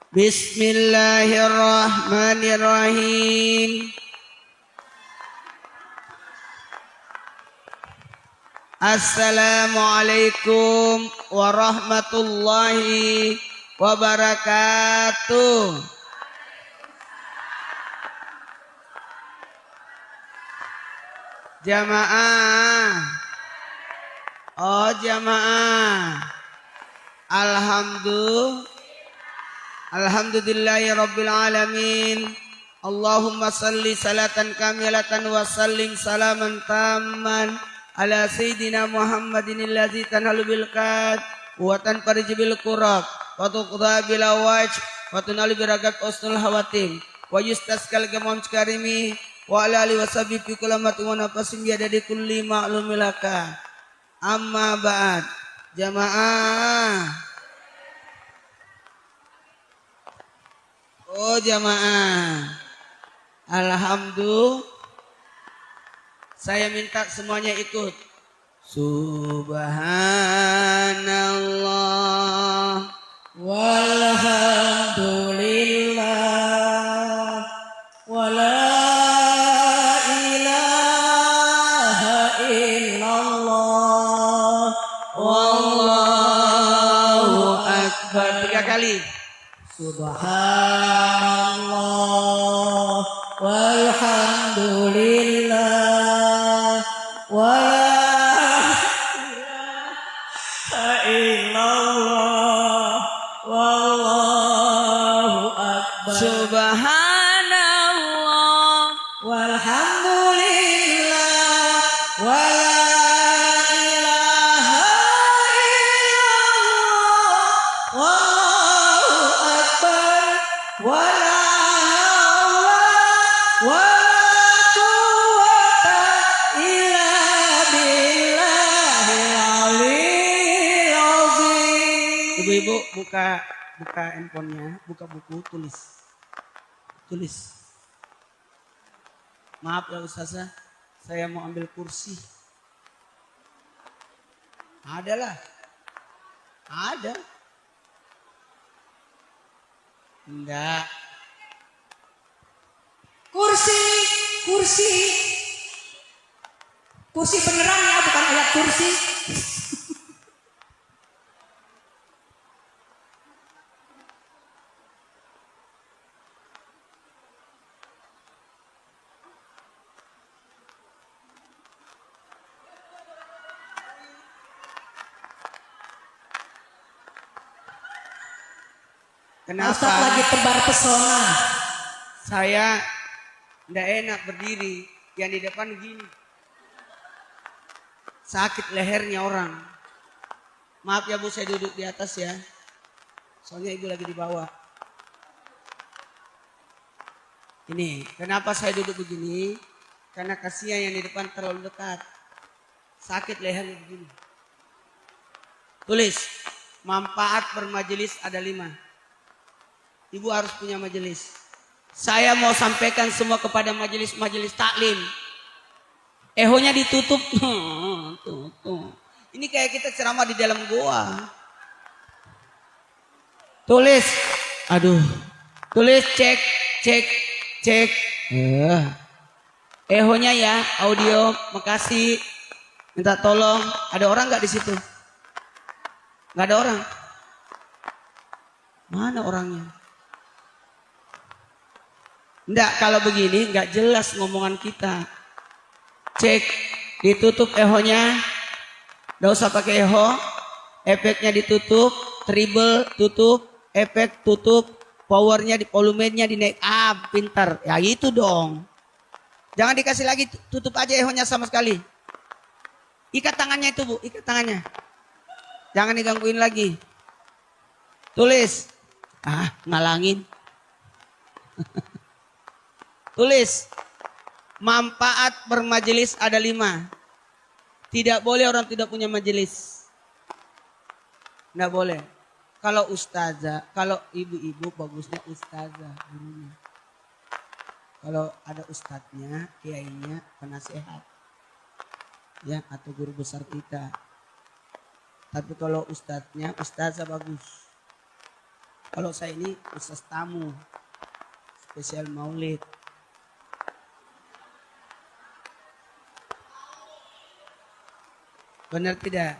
Bismillahirrahmanirrahim. Assalamualaikum warahmatullahi wabarakatuh. Jamaah. Oh jamaah. Alhamdulillahi rabbil alamin. Allahumma salli salatan kamilatan wa sallim salaman tamman ala sayyidina Muhammadin allazi tanhalu bil qad wa tanfarij bil qurab wa tuqda bil awaj wa tunalu bi ragat usnul hawatim wa yustaskal gamam karimi wa ala alihi washabi fi kulli matin wa nafasin bi adadi kulli ma'lumilaka. Amma ba'd. Jamaah. Oh jamaah. Alhamdulillah. Saya minta semuanya ikut. Subhanallah walhamdulillah wala ilaha illallah wallahu akbar. 3 kali. Subhanallah walhamdulillah wala ilaha illallah wallahu akbar. Subhanallah walhamdulillah wala ilaha illallah wallahu akbar wala haula wala quwwata illa billahil aliyyil azim. Ibu-ibu buka handphonenya, buka buku, tulis. Maaf ya Ustazah, saya mau ambil kursi. Ada. Enggak. Kursi beneran ya, bukan ayat kursi. Kenapa? Ustaz lagi tebar pesona. Saya enggak enak berdiri, yang di depan gini. Sakit lehernya orang. Maaf ya Bu, saya duduk di atas ya. Soalnya Ibu lagi di bawah. Ini, kenapa saya duduk begini? Karena kasihan yang di depan terlalu dekat. Sakit lehernya begini. Tulis, manfaat bermajelis ada 5. Ibu harus punya majelis. Saya mau sampaikan semua kepada majelis-majelis taklim. Ehonya ditutup. Tuh. Ini kayak kita ceramah di dalam goa. Tulis. Tulis cek. Ehonya ya, audio. Makasih. Minta tolong. Ada orang nggak di situ? Nggak ada orang. Mana orangnya? Enggak, kalau begini enggak jelas ngomongan kita. Cek, ditutup ehonya. Enggak usah pakai eho. Efeknya ditutup, treble tutup, efek tutup, powernya di volumenya dinaik. Pintar. Ya itu dong. Jangan dikasih lagi, tutup aja ehonya sama sekali. Ikat tangannya itu Bu, ikat tangannya. Jangan digangguin lagi. Tulis. Ngalangin. Tulis, manfaat bermajelis ada 5. Tidak boleh orang tidak punya majelis. Tidak boleh. Kalau ustazah, kalau ibu-ibu bagusnya ustazah. Kalau ada ustadznya, kiainya, penasehat. Ya, atau guru besar kita. Tapi kalau ustadznya, ustazah bagus. Kalau saya ini khusus tamu, spesial maulid. Benar tidak?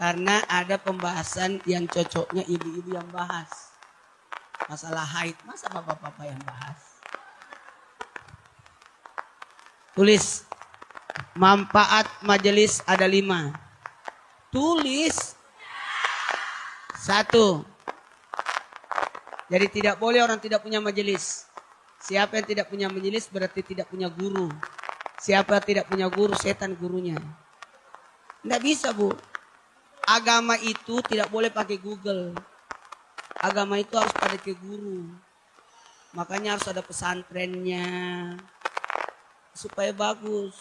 Karena ada pembahasan yang cocoknya ibu-ibu yang bahas. Masalah haid, masa bapak-bapak yang bahas? Tulis, manfaat majelis ada 5. Tulis. 1. Jadi tidak boleh orang tidak punya majelis. Siapa yang tidak punya majelis berarti tidak punya guru. Siapa yang tidak punya guru, setan gurunya. Tidak bisa, Bu. Agama itu tidak boleh pakai Google. Agama itu harus pakai guru. Makanya harus ada pesantrennya. Supaya bagus.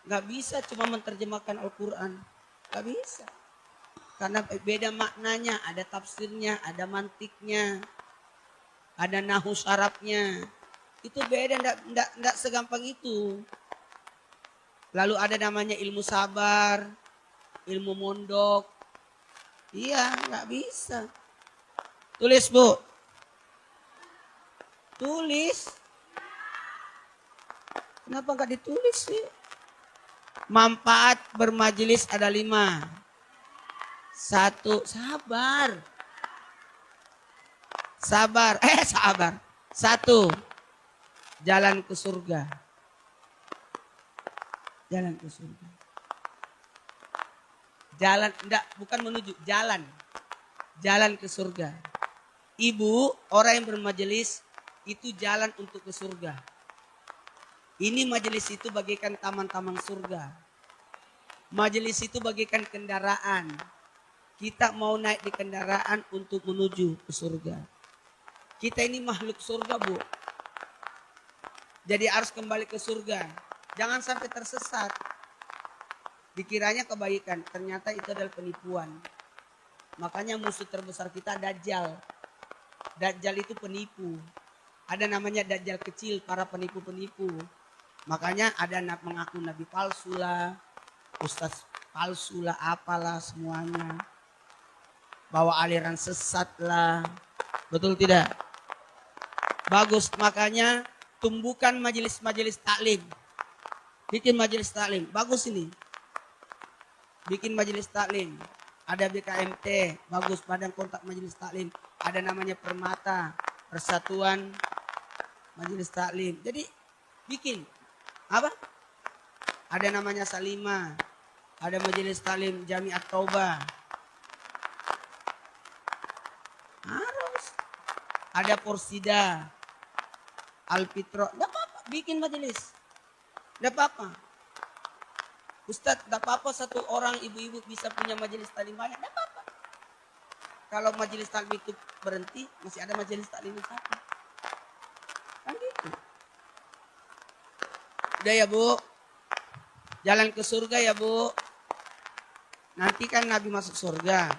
Nggak bisa cuma menerjemahkan Al-Quran. Nggak bisa. Karena beda maknanya. Ada tafsirnya, ada mantiknya. Ada nahu syarabnya. Itu beda, nggak segampang itu. Lalu ada namanya ilmu sabar, ilmu mondok. Iya, nggak bisa. Tulis, Bu. Tulis. Kenapa nggak ditulis sih? Manfaat bermajelis ada 5. 1, sabar. Sabar. 1, jalan ke surga. Jalan ke surga. Jalan, enggak, bukan menuju, jalan. Jalan ke surga. Ibu, orang yang bermajelis itu jalan untuk ke surga. Ini majelis itu bagaikan taman-taman surga. Majelis itu bagaikan kendaraan. Kita mau naik di kendaraan untuk menuju ke surga. Kita ini makhluk surga, Bu. Jadi harus kembali ke surga. Jangan sampai tersesat. Dikiranya kebaikan, ternyata itu adalah penipuan. Makanya musuh terbesar kita Dajjal. Dajjal itu penipu. Ada namanya Dajjal kecil, para penipu-penipu. Makanya ada mengaku nabi palsu lah, ustaz palsu lah, apalah semuanya. Bawa aliran sesat lah. Betul tidak? Bagus, makanya tumbuhkan majelis-majelis taklim. Bikin majelis taklim, bagus ini. Bikin majelis taklim. Ada BKMT, bagus, Badan Kontak Majelis Taklim. Ada namanya Permata, Persatuan Majelis Taklim. Jadi bikin apa? Ada namanya Salima, ada Majelis Taklim Jamiat Taubah. Harus. Ada Porsida, Alpitro. Enggak apa-apa, bikin majelis. Enggak apa-apa. Ustadz, enggak apa-apa satu orang ibu-ibu bisa punya majelis taklim banyak, enggak apa-apa. Kalau majelis taklim itu berhenti, masih ada majelis taklim satu. Kan gitu. Udah ya, Bu. Jalan ke surga ya, Bu. Nanti kan Nabi masuk surga.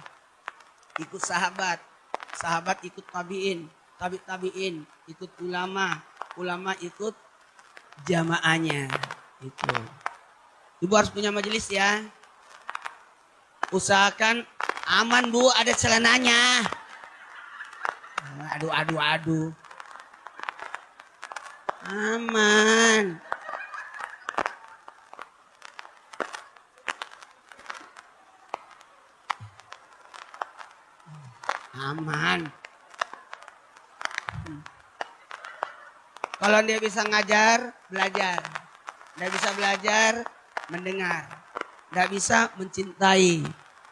Ikut sahabat. Sahabat ikut tabi'in. Tabi'in ikut ulama. Ulama ikut jamaahnya. Itu. Ibu harus punya majelis ya. Usahakan aman, Bu, ada celananya. Aduh. Aman. Aman. Kalau dia bisa ngajar, belajar. Dia bisa belajar, mendengar. Tidak bisa mencintai.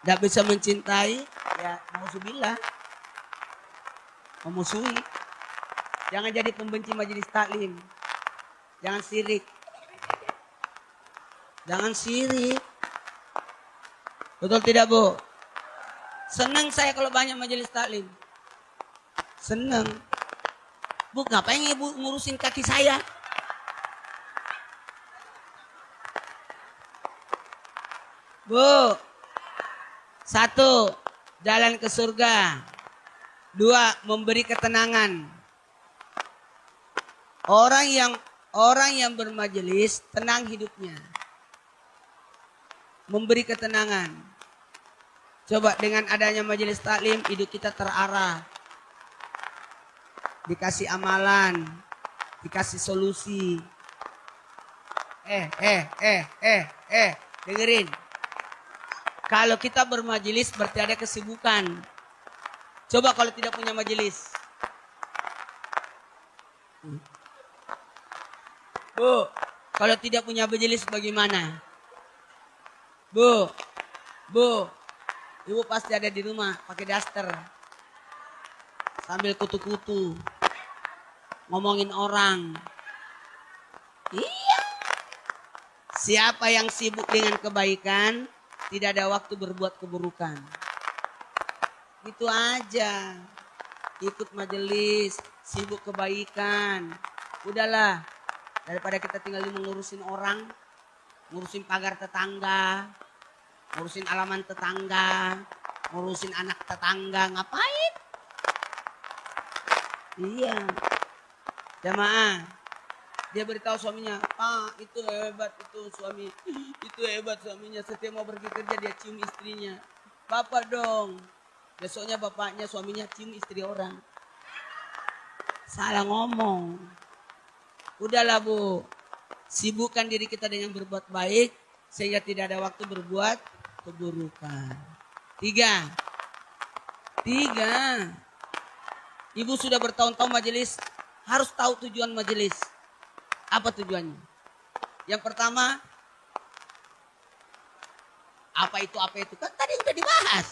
Tidak bisa mencintai, ya nauzubillah. Memusuhi. Jangan jadi pembenci majelis taklim. Jangan sirik. Jangan sirik. Betul tidak, Bu? Senang saya kalau banyak majelis taklim. Senang. Bu, ngapain Ibu ngurusin kaki saya? Bu, 1, jalan ke surga. 2, memberi ketenangan. Orang yang bermajelis tenang hidupnya. Memberi ketenangan. Coba dengan adanya majelis taklim hidup kita terarah. dikasih amalan, dikasih solusi. Dengerin. Kalau kita bermajelis berarti ada kesibukan. Coba kalau tidak punya majelis. Bu, kalau tidak punya majelis bagaimana? Bu, ibu pasti ada di rumah pakai daster. Sambil kutu-kutu. Ngomongin orang. Iya. Siapa yang sibuk dengan kebaikan, tidak ada waktu berbuat keburukan. Itu aja. Ikut majelis, sibuk kebaikan. Udahlah, daripada kita tinggal ngurusin orang, ngurusin pagar tetangga, ngurusin halaman tetangga, ngurusin anak tetangga, ngapain? Iya. Jamaah, dia beritahu suaminya, Pak itu hebat itu suami, itu hebat suaminya. Setiap mau pergi kerja dia cium istrinya. Bapak dong, besoknya bapaknya suaminya cium istri orang. Salah ngomong. Udahlah Bu, sibukkan diri kita dengan berbuat baik sehingga tidak ada waktu berbuat keburukan. Tiga. Ibu sudah bertahun-tahun majelis, harus tahu tujuan majelis. Apa tujuannya? Yang pertama, apa itu? Kan tadi sudah dibahas.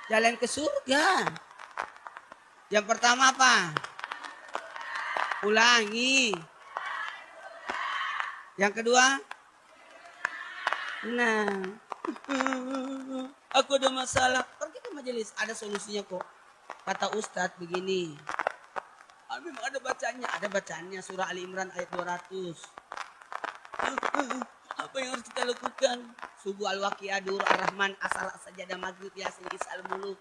Jalan ke surga. Yang pertama apa? Ulangi. Yang kedua? Nah, aku ada masalah. Pergi ke majelis, ada solusinya kok. Kata Ustadz begini. Memang ada bacaannya surah Ali Imran ayat 200. Apa yang harus kita lakukan? Subuh al-waqiah, duhur ar-rahman, asar sajadah, maghrib, yasin, isya al-muluk.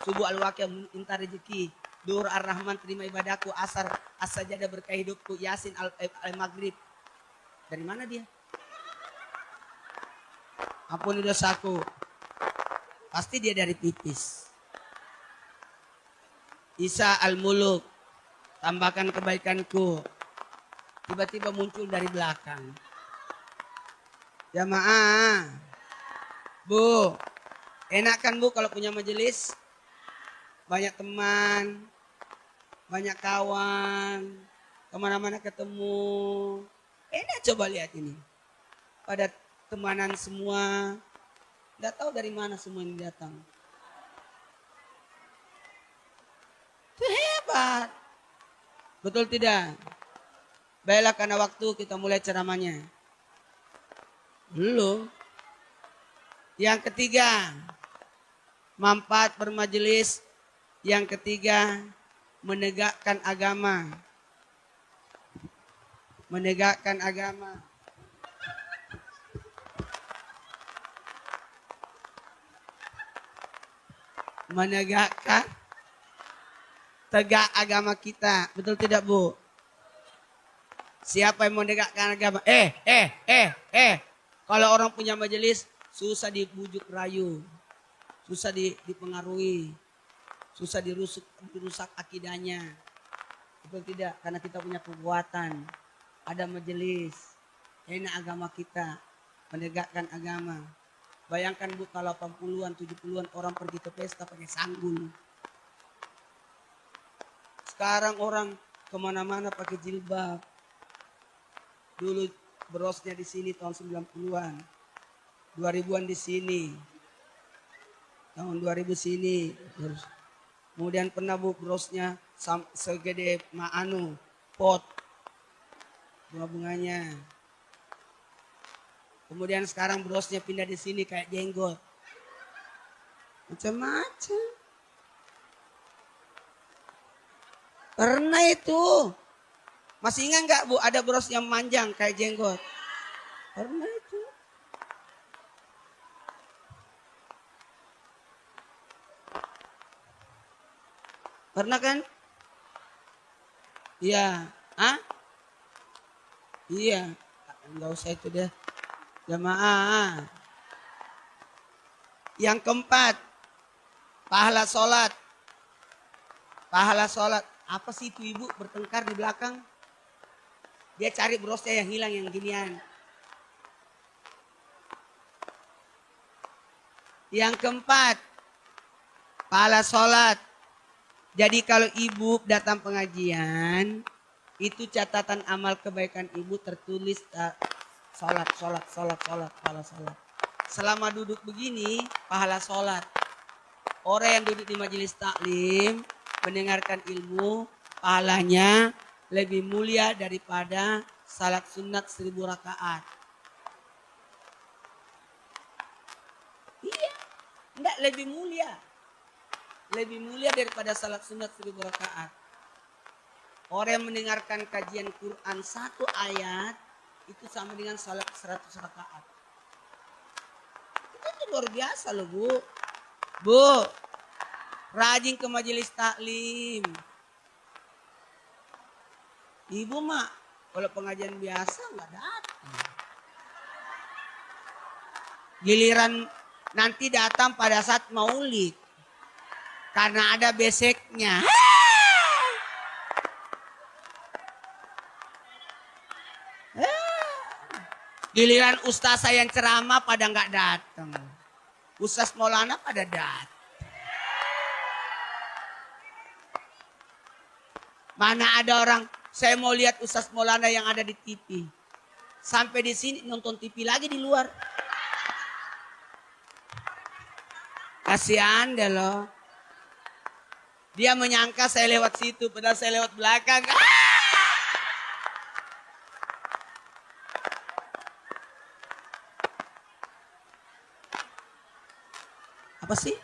Subuh al-waqiah minta rezeki, duhur ar-rahman terima ibadahku, asar as-sajadah berkah hidupku, yasin al-maghrib. Dari mana dia? Ampuni dosaku. Pasti dia dari pipis. Isa al-muluk, tambahkan kebaikanku. Tiba-tiba muncul dari belakang. Jamaah, Bu, enak kan Bu kalau punya majelis? Banyak teman, banyak kawan, kemana-mana ketemu. Enak, coba lihat ini. Pada temanan semua, nggak tahu dari mana semua ini datang. Hebat. Betul tidak? Baiklah, karena waktu kita mulai ceramahnya. Belum. Yang ketiga, manfaat bermajelis. Yang ketiga, menegakkan agama. Menegakkan agama. Menegakkan tegak agama kita. Betul tidak Bu? Siapa yang menegakkan agama? Kalau orang punya majelis susah dibujuk rayu. Susah dipengaruhi. Susah dirusak akidahnya. Betul tidak? Karena kita punya kekuatan. Ada majelis. Enak agama kita. Menegakkan agama. Bayangkan Bu kalau 80-an, 70-an orang pergi ke pesta pakai sanggul. Sekarang orang kemana-mana pakai jilbab. Dulu brosnya di sini tahun 90-an. 2000-an di sini. Tahun 2000 sini. Kemudian pernah Bu brosnya segede pot. Bunga-bunganya. Kemudian sekarang brosnya pindah di sini kayak jenggot. Macam-macam. Pernah itu. Masih ingat nggak Bu ada bros yang panjang kayak jenggot? Pernah itu. Pernah kan? Iya. Hah? Iya. Enggak usah itu deh. Jamaah. Yang keempat. Pahala sholat. Pahala sholat. Apa sih itu ibu bertengkar di belakang? Dia cari brosnya yang hilang yang ginian. Yang keempat, pahala sholat. Jadi kalau ibu datang pengajian, itu catatan amal kebaikan ibu tertulis sholat, pahala sholat. Selama duduk begini, pahala sholat. Orang yang duduk di majelis taklim, mendengarkan ilmu, pahalanya lebih mulia daripada salat sunat 1000 rakaat. Iya, enggak lebih mulia. Lebih mulia daripada salat sunat 1000 rakaat. Orang yang mendengarkan kajian Quran 1 ayat, itu sama dengan salat 100 rakaat. Itu luar biasa loh Bu. Bu, rajin ke majelis taklim. Ibu mak, kalau pengajian biasa nggak datang. Giliran nanti datang pada saat maulid. Karena ada beseknya. Giliran ustaz saya yang ceramah pada nggak datang. Ustaz Maulana pada datang. Mana ada orang, saya mau lihat Ustaz Maulana yang ada di TV. Sampai di sini nonton TV lagi di luar. Kasihan deh loh. Dia menyangka saya lewat situ, padahal saya lewat belakang. Apa sih?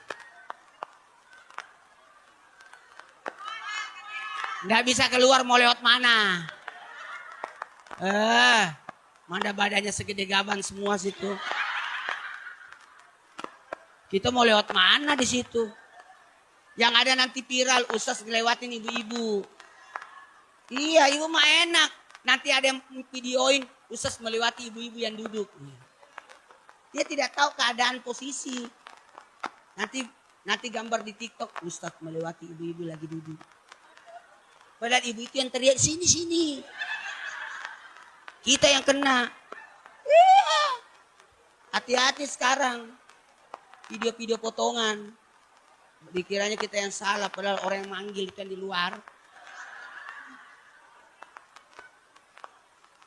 Nggak bisa keluar, mau lewat mana? Mana badannya segede gaban semua situ. Kita mau lewat mana di situ? Yang ada nanti viral, Ustaz ngelewatin ibu-ibu. Iya, ibu mah enak. Nanti ada yang videoin Ustaz melewati ibu-ibu yang duduk. Dia tidak tahu keadaan posisi. Nanti gambar di TikTok, Ustaz melewati ibu-ibu lagi duduk. Padahal ibu itu yang teriak, sini. Kita yang kena. Iya. Hati-hati sekarang. Video-video potongan. Dikiranya kita yang salah, padahal orang yang manggil itu yang di luar.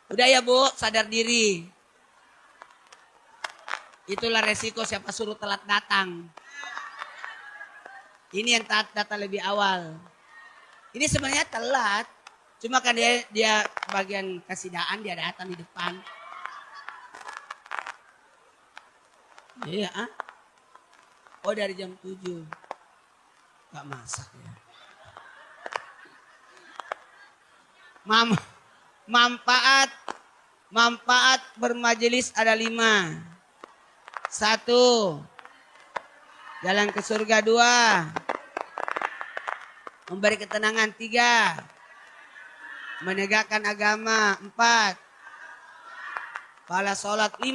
Udah ya Bu, sadar diri. Itulah resiko siapa suruh telat datang. Ini yang datang lebih awal. Ini sebenarnya telat. Cuma kan dia bagian kesidaan, dia datang di depan. Iya, Oh dari jam 7. Gak masak ya. Manfaat bermajelis ada 5. 1. Jalan ke surga. 2. Memberi ketenangan. 3. Menegakkan agama. 4. Pahala sholat. 5.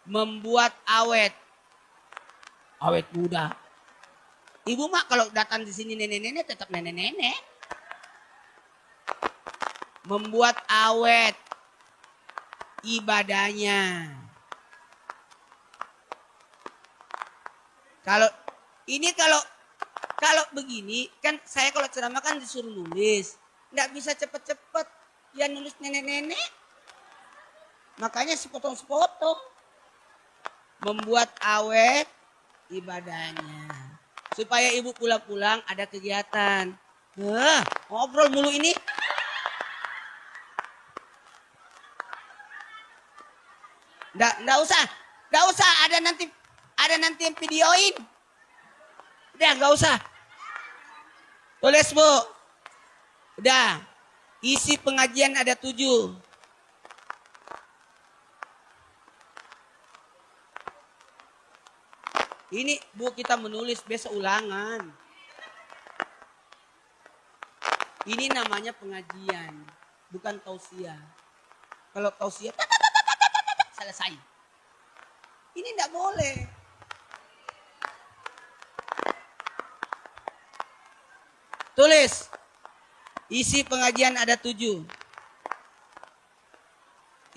Membuat awet muda. Ibu mak kalau datang di sini nenek-nenek tetap nenek-nenek. Membuat awet ibadahnya. Kalau begini kan saya kalau ceramah kan disuruh nulis, nggak bisa cepet-cepet. Ya nulis nenek-nenek. Makanya sepotong-sepotong. Membuat awet ibadahnya. Supaya ibu pulang-pulang ada kegiatan. Ngobrol mulu ini. Nggak usah ada nanti yang videoin. Udah nggak usah. Tulis Bu. Udah. Isi pengajian ada 7. Ini Bu kita menulis besok ulangan. Ini namanya pengajian, bukan tausiah. Kalau tausiah selesai. Ini enggak boleh. Tulis. Isi pengajian ada 7.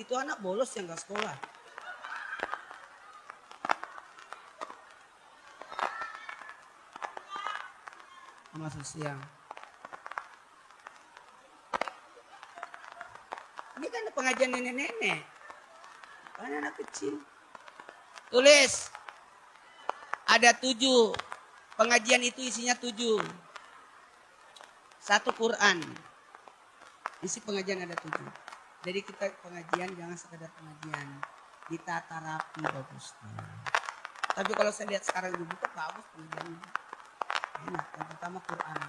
Itu anak bolos yang gak sekolah. Masuk siang. Ini kan pengajian nenek-nenek. Bukan anak kecil. Tulis. Ada 7. Pengajian itu isinya 7. 1 Quran. Isi pengajian ada 7. Jadi kita pengajian jangan sekedar pengajian. Ditata rapi bagusnya. Tapi kalau saya lihat sekarang dibuka bagus pengajiannya. Enak. Yang pertama Quran.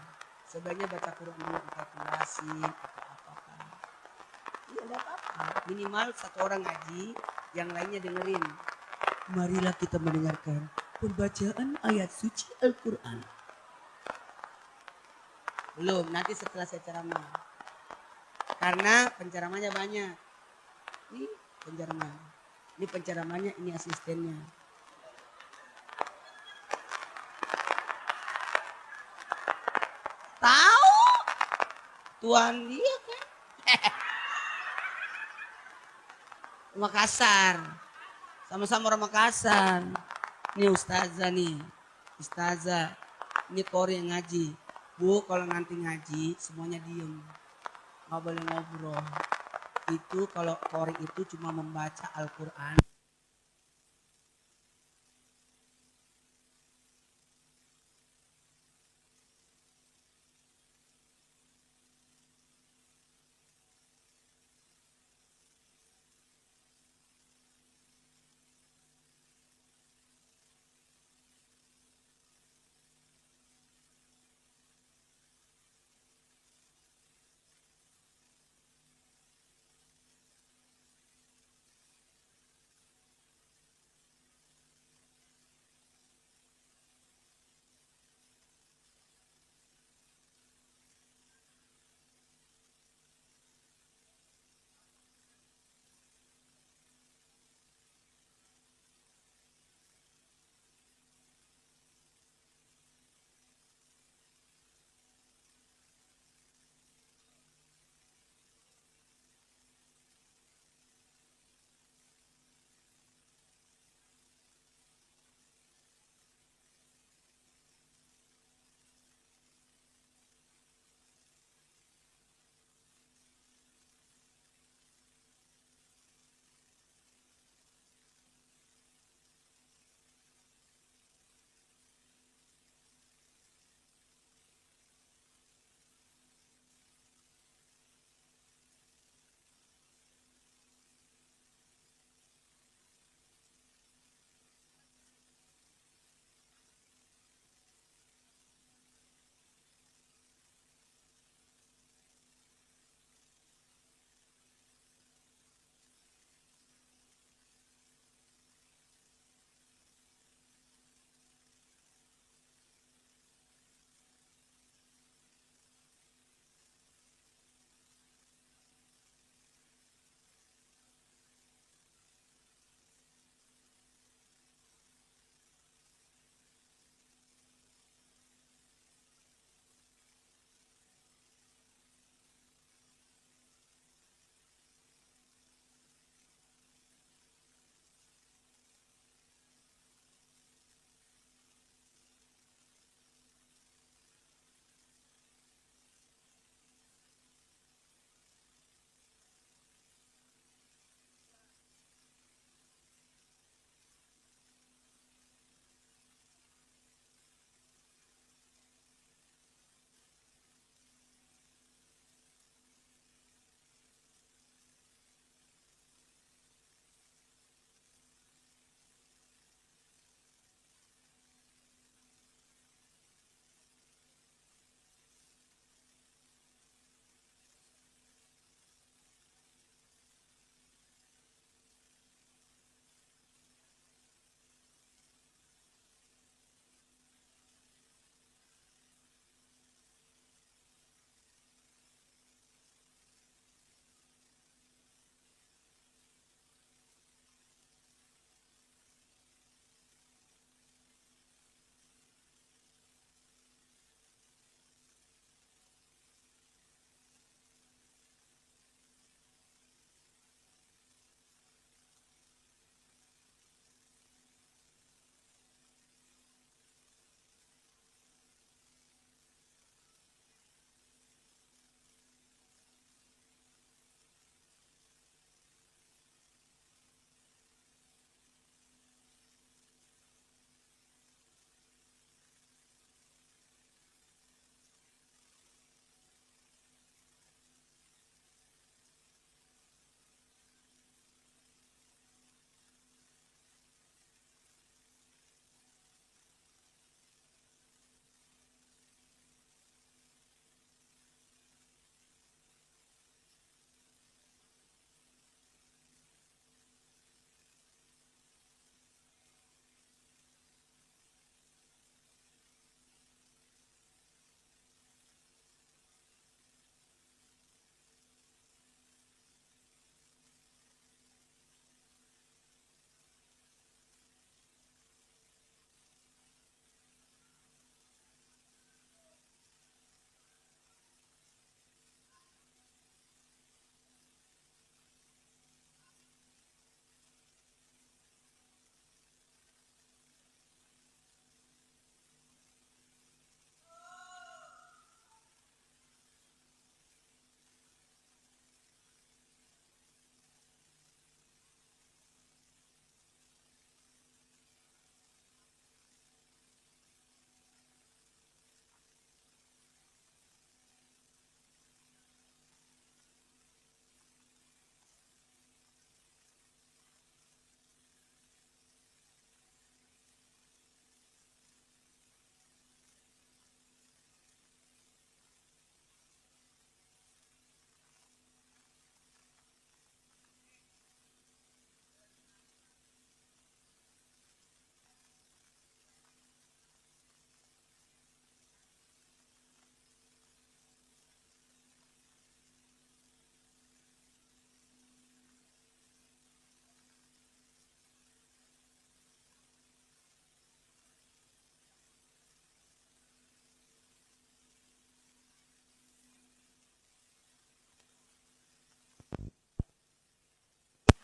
Sebaiknya baca Quran dulu kita jelasin atau apa-apa. Iya ada apa-apa. Minimal 1 orang ngaji, yang lainnya dengerin. Marilah kita mendengarkan pembacaan ayat suci Al-Quran. Belum, nanti setelah saya ceramah. Karena penceramahnya banyak. Ini penceramah. Ini penceramahnya, ini asistennya. Tahu? Tuan dia kan. Makassar. Sama-sama orang Makassar. Ini ustazah nih. Ustazah. Ini Kori yang ngaji. Bu, kalau nanti ngaji semuanya diem. Nggak boleh ngobrol. Itu kalau Kori itu cuma membaca Al-Quran.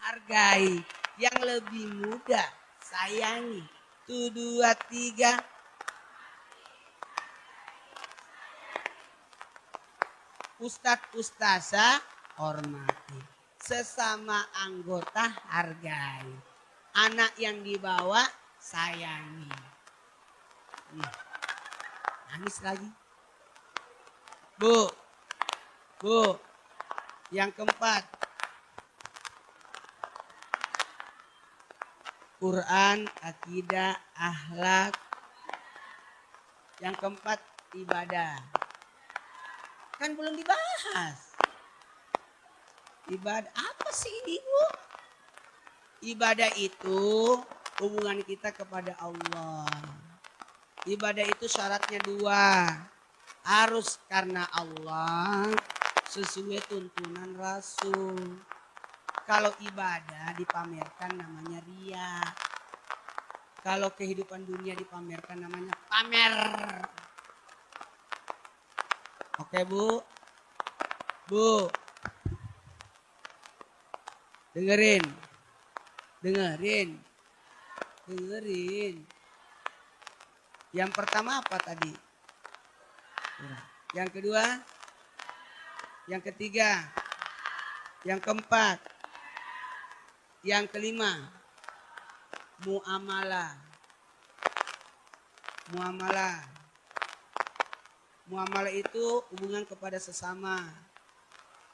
hargai, yang lebih muda sayangi. Tuh, 2, 3. Ustadz ustazah hormati, sesama anggota hargai, anak yang dibawa sayangi. Nangis lagi. Bu, yang keempat, Quran, akidah, akhlak. Yang keempat, ibadah. Kan belum dibahas. Ibadah apa sih ini, Bu? Ibadah itu hubungan kita kepada Allah. Ibadah itu syaratnya 2. Harus karena Allah, sesuai tuntunan Rasul. Kalau ibadah dipamerkan namanya riya. Kalau kehidupan dunia dipamerkan namanya pamer. Oke, Bu. Dengerin. Yang pertama apa tadi? Yang kedua? Yang ketiga? Yang keempat? Yang kelima? Muamalah. Muamalah itu hubungan kepada sesama.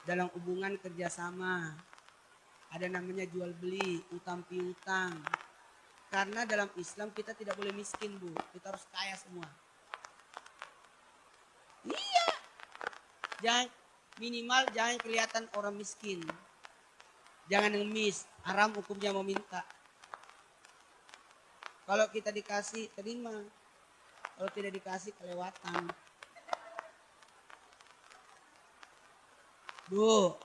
Dalam hubungan kerjasama. Ada namanya jual beli, utang piutang. Karena dalam Islam kita tidak boleh miskin, Bu. Kita harus kaya semua. Iya. Minimal jangan kelihatan orang miskin. Jangan ngemis. Haram hukumnya meminta. Kalau kita dikasih, terima. Kalau tidak dikasih, kelewatan. Bu.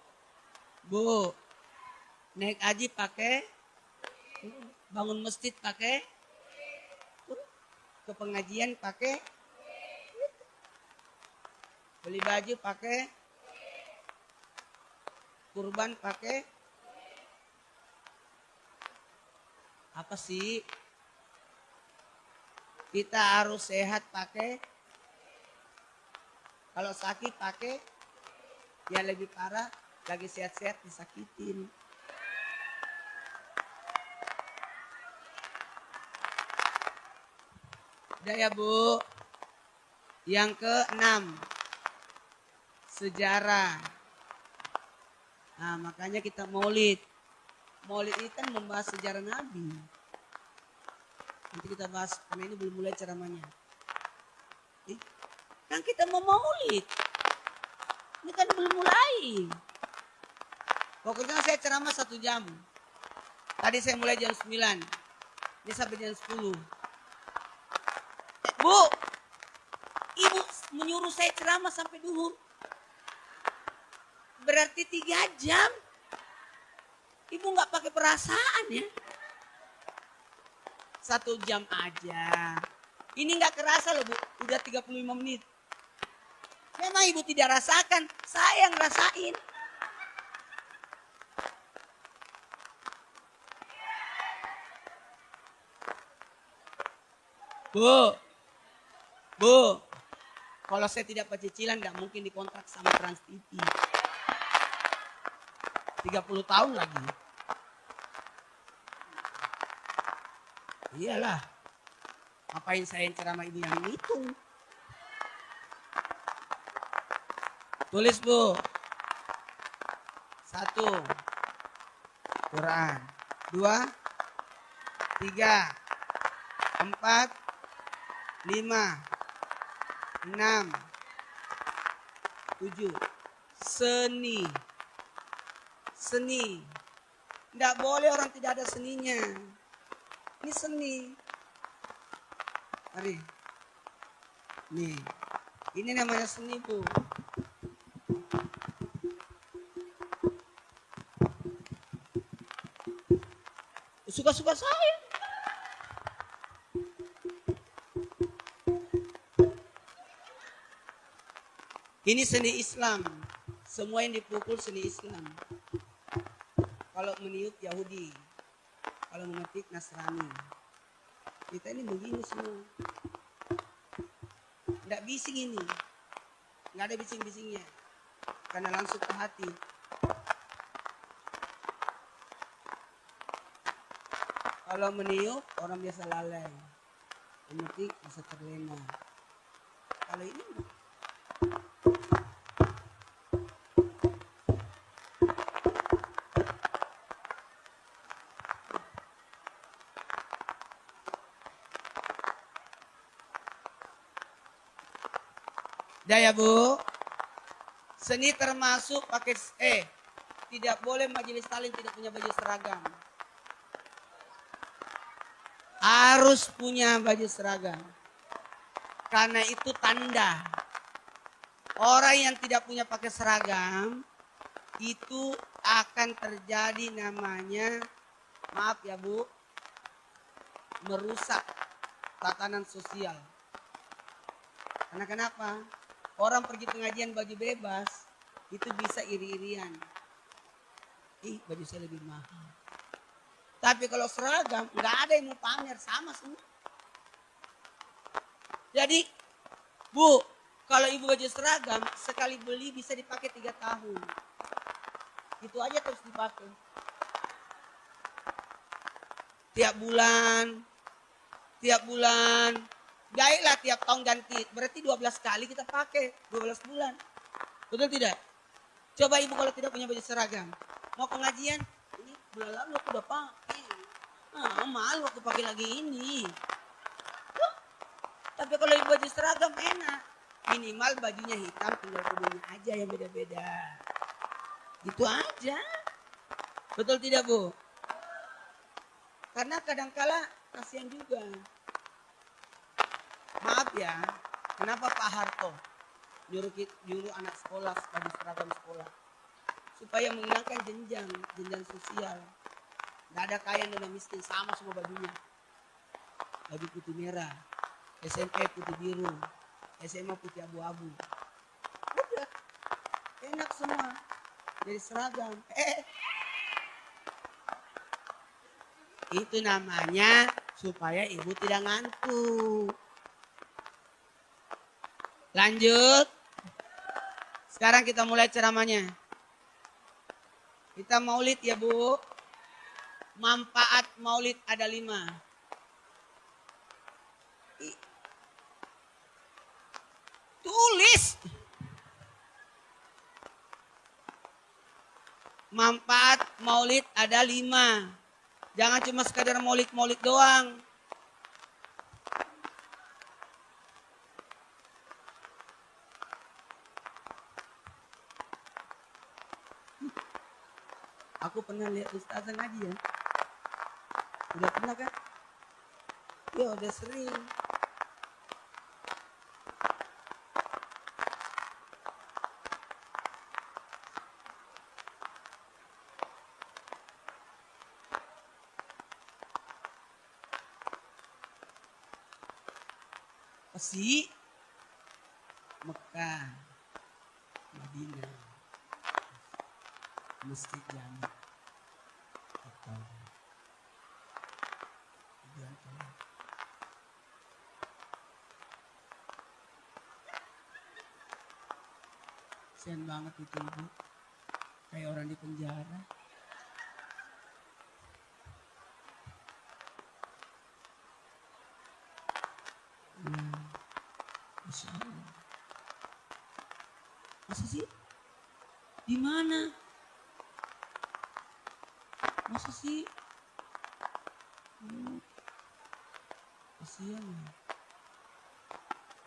Naik haji pakai, bangun masjid pakai, ke pengajian pakai, beli baju pakai, kurban pakai. Apa sih? Kita harus sehat pakai. Kalau sakit pakai. Ya lebih parah, lagi sehat-sehat disakitin. Udah ya, Bu. Yang ke-6, sejarah. Nah, makanya kita maulid. Maulid ini kan membahas sejarah Nabi. Nanti kita bahas, karena ini belum mulai ceramahnya. Kan kita mau maulid. Ini kan belum mulai. Pokoknya saya ceramah 1 jam. Tadi saya mulai jam 9. Ini sampai jam 10. Bu, Ibu menyuruh saya ceramah sampai duhur. Berarti 3 jam. Ibu nggak pakai perasaan ya. 1 jam aja. Ini nggak kerasa loh, Bu. Udah 35 menit. Memang Ibu tidak rasakan, saya yang rasain. Bu, kalau saya tidak pecicilan nggak mungkin dikontrak sama Trans TV. 30 tahun lagi. Iyalah. Ngapain saya yang ceramah Ibu yang hitung? Tulis, Bu. 1, Quran. 2, 3, 4, 5, 6, 7. Seni. Tidak boleh orang tidak ada seninya. Ini seni. Mari. Nih. Ini namanya seni, Bu. Suka-suka saya. Ini seni Islam. Semua yang dipukul seni Islam. Kalau meniup Yahudi, kalau memetik Nasrani. Kita ini begini semua. Nggak bising ini, nggak ada bising-bisingnya, karena langsung ke hati. Kalau meniup orang biasa lalai, memetik bisa terlena. Kalau ini ya Bu, seni termasuk pakai tidak boleh majelis taklim tidak punya baju seragam. Harus punya baju seragam. Karena itu tanda orang yang tidak punya pakai seragam itu akan terjadi namanya, maaf ya Bu, merusak tatanan sosial. Karena kenapa? Orang pergi pengajian baju bebas itu bisa iri-irian. Ih, baju saya lebih mahal. Tapi kalau seragam nggak ada yang mau pamer, sama semua. Jadi Bu, kalau ibu baju seragam sekali beli bisa dipakai 3 tahun. Itu aja terus dipakai. Tiap bulan. Baiklah tiap tahun ganti. Berarti 12 kali kita pakai. 12 bulan. Betul tidak? Coba ibu kalau tidak punya baju seragam. Mau pengajian. Ini bulan lalu aku udah pakai. Malu aku pakai lagi ini. Tapi kalau ibu baju seragam enak. Minimal bajunya hitam. Tinggal kudunya aja yang beda-beda. Gitu aja. Betul tidak Bu? Karena kadangkala kasihan juga. Maaf ya, kenapa Pak Harto nyuruh anak sekolah baju seragam sekolah? Supaya menghilangkan jenjang sosial. Gak ada kaya dan miskin, sama semua bajunya. Baju putih merah, SMP putih biru, SMA putih abu-abu. Udah, enak semua. Jadi seragam. Itu namanya supaya ibu tidak ngantuk. Lanjut. Sekarang kita mulai ceramahnya. Kita maulid ya Bu. Manfaat maulid ada 5. Tulis. Manfaat maulid ada 5. Jangan cuma sekadar maulid doang. Aku pernah lihat ustazah ngaji ya. Udah pernah kan? Ya udah sering. Pasti Mekah, Madinah, Masjid Jami, atau kasian banget itu ibu, kayak orang di penjara. Masya Allah. Masa sih? Di mana? Masa sih? Kasihan ya.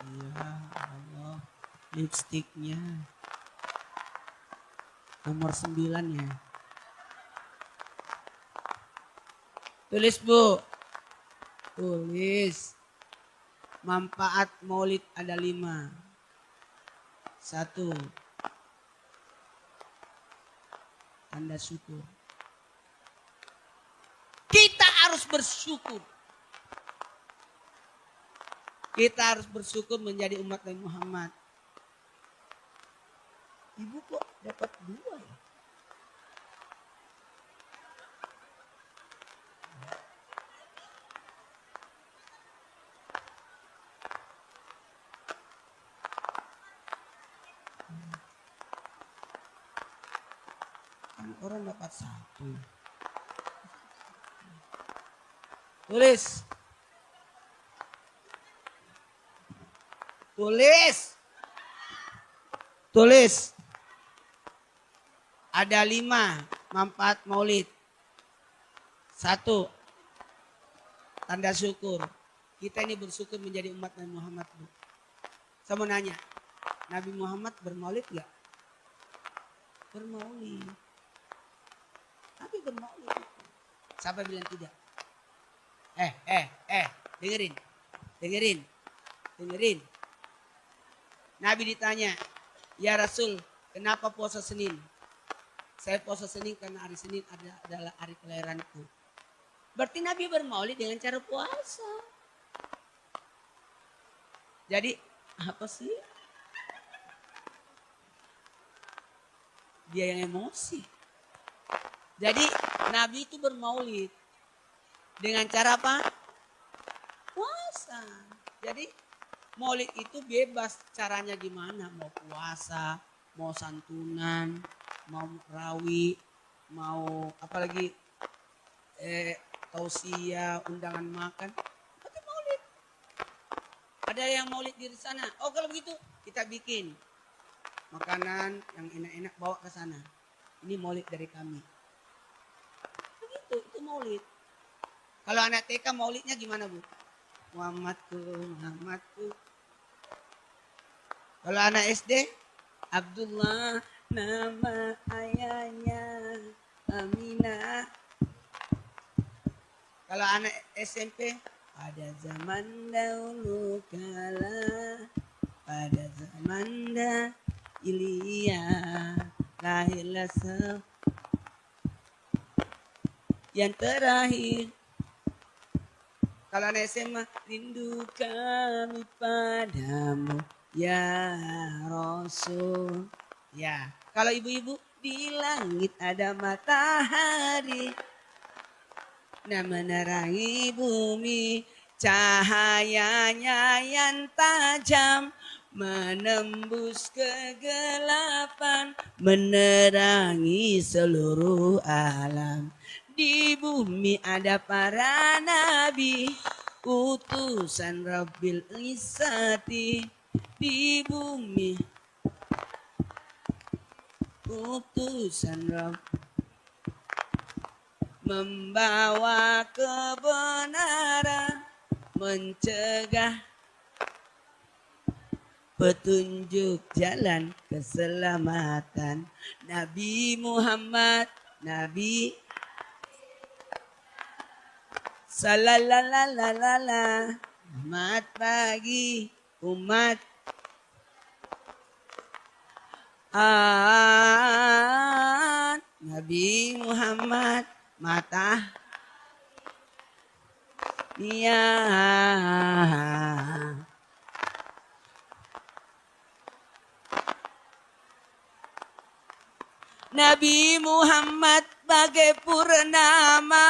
Iya Allah. Lipstiknya nomor 9 ya. Tulis Bu. Tulis. Manfaat maulid ada 5. 1. Tanda syukur. Kita harus bersyukur. Kita harus bersyukur menjadi umat Nabi Muhammad. Ibu kok dapat 2 ya? Kan orang dapat satu. Tulis. Tulis. Tulis. Ada 5 manfaat maulid. 1. Tanda syukur. Kita ini bersyukur menjadi umat Nabi Muhammad. Bu. Saya mau nanya. Nabi Muhammad bermaulid gak? Bermaulid. Nabi bermaulid. Siapa bilang tidak? Dengerin. Dengerin. Nabi ditanya, ya Rasul, kenapa puasa Senin? Saya puasa Senin karena hari Senin adalah hari kelahiranku. Berarti Nabi bermaulid dengan cara puasa. Jadi apa sih? Dia yang emosi. Jadi Nabi itu bermaulid dengan cara apa? Puasa. Jadi maulid itu bebas caranya gimana. Mau puasa, mau santunan, mau rawi, mau apalagi tausiah, undangan makan. Berarti maulid. Ada yang maulid di sana. Oh kalau begitu kita bikin makanan yang enak-enak bawa ke sana. Ini maulid dari kami. Begitu, itu maulid. Kalau anak TK maulidnya gimana Bu? Muhammadku. Kalau anak SD, Abdullah nama ayahnya, Aminah. Kalau anak SMP, pada zaman dahulu kala, pada zaman Ilya lahirlah yang terakhir. Kalau anak SMA, rindu kami padamu ya Rasul. Ya, kalau ibu-ibu di langit ada matahari, nah menerangi bumi, cahayanya yang tajam menembus kegelapan, menerangi seluruh alam. Di bumi ada para nabi, utusan Rabbil Izzati. Di bumi utusan Rabb membawa kebenaran, mencegah petunjuk jalan keselamatan. Nabi Muhammad, Nabi Salalalala, selamat pagi umat. Nabi Muhammad mata dia. Nabi Muhammad bagai purnama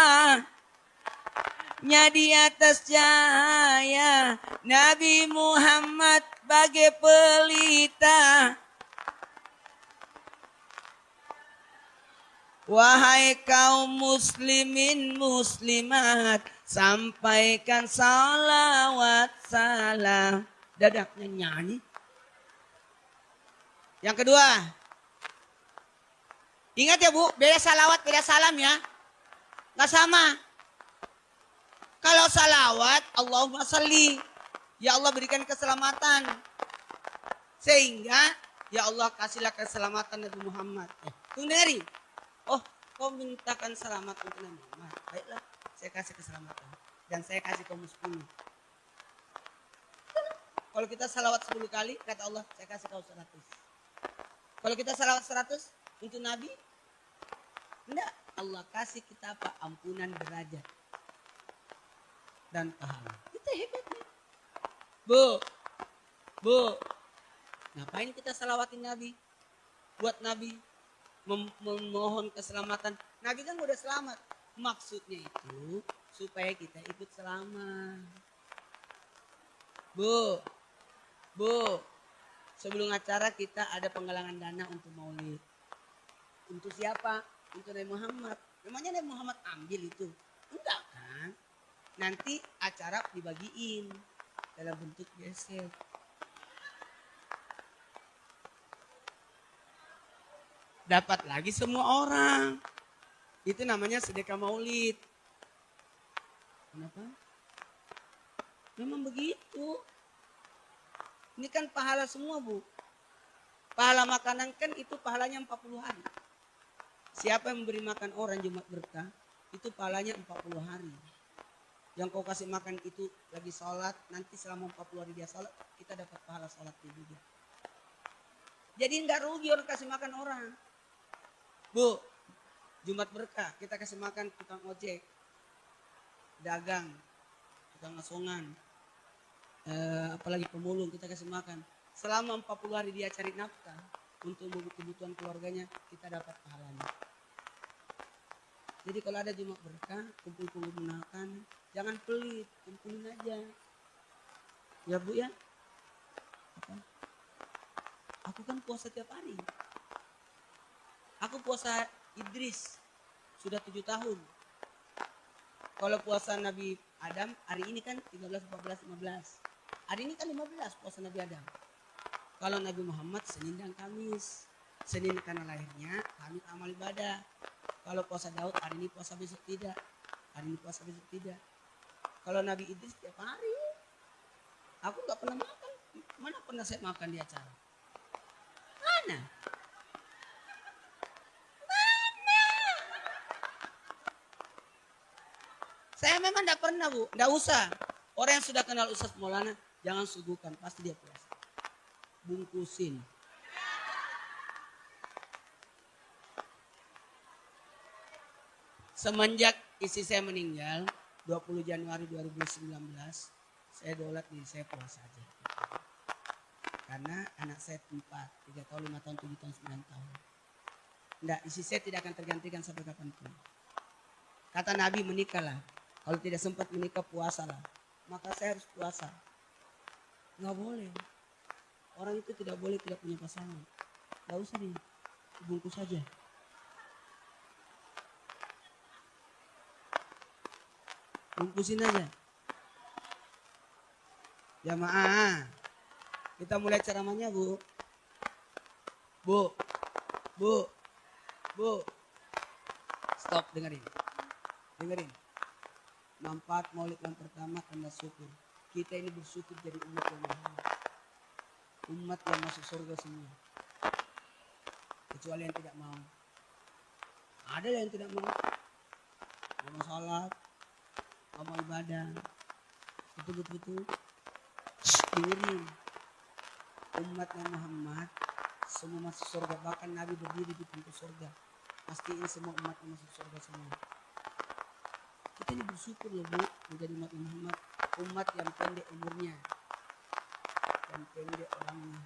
nya di atas cahaya. Nabi Muhammad bagai pelita. Wahai kaum muslimin muslimat, sampaikan salawat salam. Dadaknya nyanyi. Yang kedua, ingat ya Bu, beda salawat beda salam ya. Gak sama. Kalau salawat, Allahumma salli. Ya Allah berikan keselamatan. Sehingga, ya Allah kasihlah keselamatan Nabi Muhammad. Tunggu dengerin. Oh, kau mintakan selamat untuk Nabi Muhammad. Baiklah, saya kasih keselamatan. Dan saya kasih kamu 10. Kalau kita salawat 10 kali, kata Allah, saya kasih kau 100. Kalau kita salawat 100 untuk Nabi, enggak. Allah kasih kita apa? Ampunan derajat dan pahala. Kita hebat nih. Bu, ngapain kita salawatin Nabi? Buat Nabi memohon keselamatan. Nabi kan udah selamat. Maksudnya itu supaya kita ikut selamat. Bu, sebelum acara kita ada penggalangan dana untuk maulid. Untuk siapa? Untuk Nabi Muhammad. Memangnya Nabi Muhammad ambil itu? Enggak kan? Nanti acara dibagiin dalam bentuk gesek. Dapat lagi semua orang. Itu namanya sedekah maulid. Kenapa? Memang begitu. Ini kan pahala semua, Bu. Pahala makanan kan itu pahalanya 40 hari. Siapa yang memberi makan orang Jumat berkah, itu pahalanya 40 hari. Yang kau kasih makan itu lagi sholat, nanti selama 40 hari dia sholat, kita dapat pahala sholatnya juga. Jadi enggak rugi orang kasih makan orang. Bu, Jumat berkah, kita kasih makan tukang ojek, dagang, tukang asongan, apalagi pemulung kita kasih makan. Selama 40 hari dia cari nafkah untuk kebutuhan keluarganya, kita dapat pahalanya. Jadi kalau ada Jumat berkah, kumpul-kumpul makan, jangan pelit, kumpulin aja. Ya Bu ya? Apa? Aku kan puasa tiap hari. Aku puasa Idris, sudah 7 tahun. Kalau puasa Nabi Adam, hari ini kan 13, 14, 15. Hari ini kan 15 puasa Nabi Adam. Kalau Nabi Muhammad Senin dan Kamis. Senin karena lahirnya, Kamis amal ibadah. Kalau puasa Daud, hari ini puasa besok tidak. Hari ini puasa besok tidak. Kalau Nabi Idris tiap hari. Aku gak pernah makan. Mana pernah saya makan di acara? Mana? Saya memang tidak pernah, Bu. Tidak usah. Orang yang sudah kenal Ustaz Maulana, jangan suguhkan. Pasti dia puasa. Bungkusin. Semenjak istri saya meninggal, 20 Januari 2019, saya dolat diri saya puasa aja. Karena anak saya 4, 3 tahun, 5 tahun, 7 tahun, 9 tahun. Tidak, istri saya tidak akan tergantikan sampai kapanpun. Kata Nabi, menikahlah. Kalau tidak sempat menikah, puasalah. Maka saya harus puasa. Nggak boleh. Orang itu tidak boleh tidak punya pasangan. Nggak usah dibungkus saja. Bungkusin aja. Jamaah. Kita mulai ceramahnya, Bu. Bu. Bu. Bu. Stop, dengerin. Dengerin. Manfaat maulid yang pertama tanda syukur. Kita ini bersyukur jadi umat yang Muhammad. Umat yang masuk surga semua. Kecuali yang tidak mau. Ada yang tidak mau. Gak mau sholat. Gak mau ibadah. Itu betul-betul. Dengerin. Umat yang Muhammad semua masuk surga. Bahkan Nabi berdiri di pintu surga. Pastiin semua umat yang masuk surga semua. Kita ini bersyukur loh, Bu, menjadi umat Muhammad. Umat yang pendek umurnya. Yang pendek orangnya.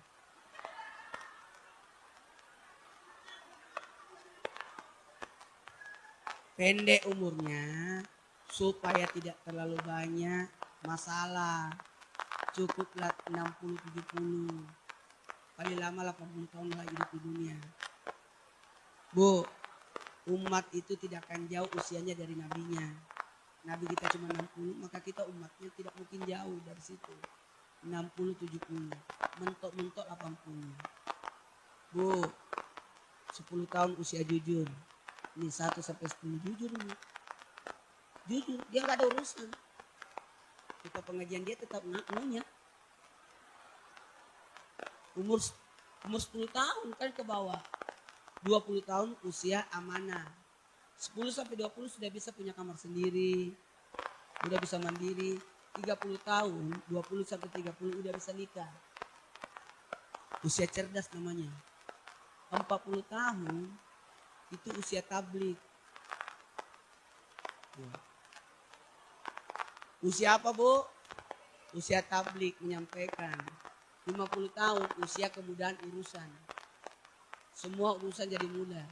Pendek umurnya supaya tidak terlalu banyak masalah. Cukuplah 60-70. Paling lama 80 tahun lah hidup di dunia. Bu, umat itu tidak akan jauh usianya dari nabinya. Nabi kita cuma 60, maka kita umatnya tidak mungkin jauh dari situ. 60-70, mentok-mentok 80. Bu, 10 tahun usia jujur. Ini 1 sampai 10 jujur ini. Jujur, dia nggak ada urusan. Kita pengajian dia tetap ngakunya. Umur 10 tahun kan ke bawah. 20 tahun usia amanah. 10 sampai 20 sudah bisa punya kamar sendiri. Udah bisa mandiri. 30 tahun, 20 sampai 30 udah bisa nikah. Usia cerdas namanya. 40 tahun itu usia tablik. Usia apa, Bu? Usia tablik menyampaikan. 50 tahun usia kemudahan urusan. Semua urusan jadi mudah.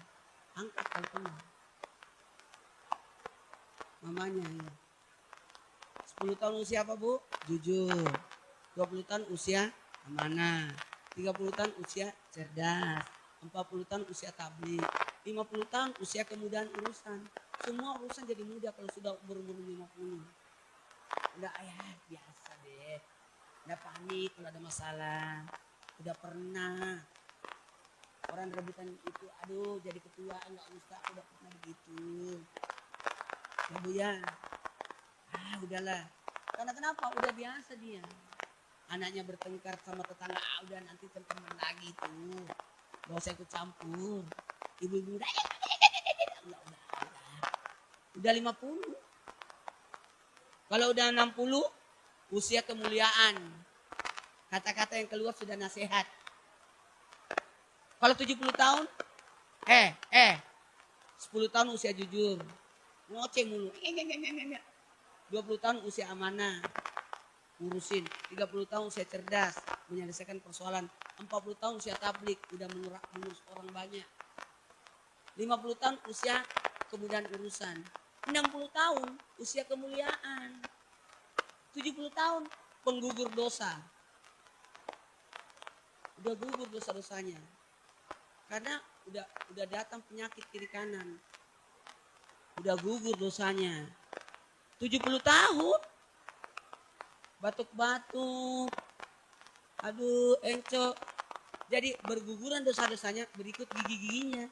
Angkat kalau penuh. Mamanya ya. 10 tahun usia apa, Bu? Jujur. 20 tahun usia amanah. 30 tahun usia cerdas, 40 tahun usia tablik, 50 tahun usia kemudahan urusan. Semua urusan jadi mudah kalau sudah berumur 50. Udah ya biasa deh. Udah panik kalau ada masalah. Udah pernah. Orang rebutan itu, aduh jadi ketua enggak usah, udah pernah begitu. Ya Bu ya. Udahlah. Karena kenapa? Udah biasa dia. Anaknya bertengkar sama tetangga, udah nanti teman lagi tuh. Gak usah ikut campur. Ibu-ibu udah. Udah 50. Kalau udah 60, usia kemuliaan. Kata-kata yang keluar sudah nasihat. Kalau 70 tahun, 10 tahun usia jujur. Ngoceh mulu. 20 tahun usia amanah. Ngurusin. 30 tahun usia cerdas. Menyelesaikan persoalan. 40 tahun usia tablik. Udah mengurus orang banyak. 50 tahun usia kemudahan urusan. 60 tahun usia kemuliaan. 70 tahun penggugur dosa. Udah gugur dosa-dosanya. Karena udah datang penyakit kiri kanan. Udah gugur dosanya. 70 tahun batuk-batuk. Aduh, encok. Jadi berguguran dosa-dosanya, berikut gigi-giginya.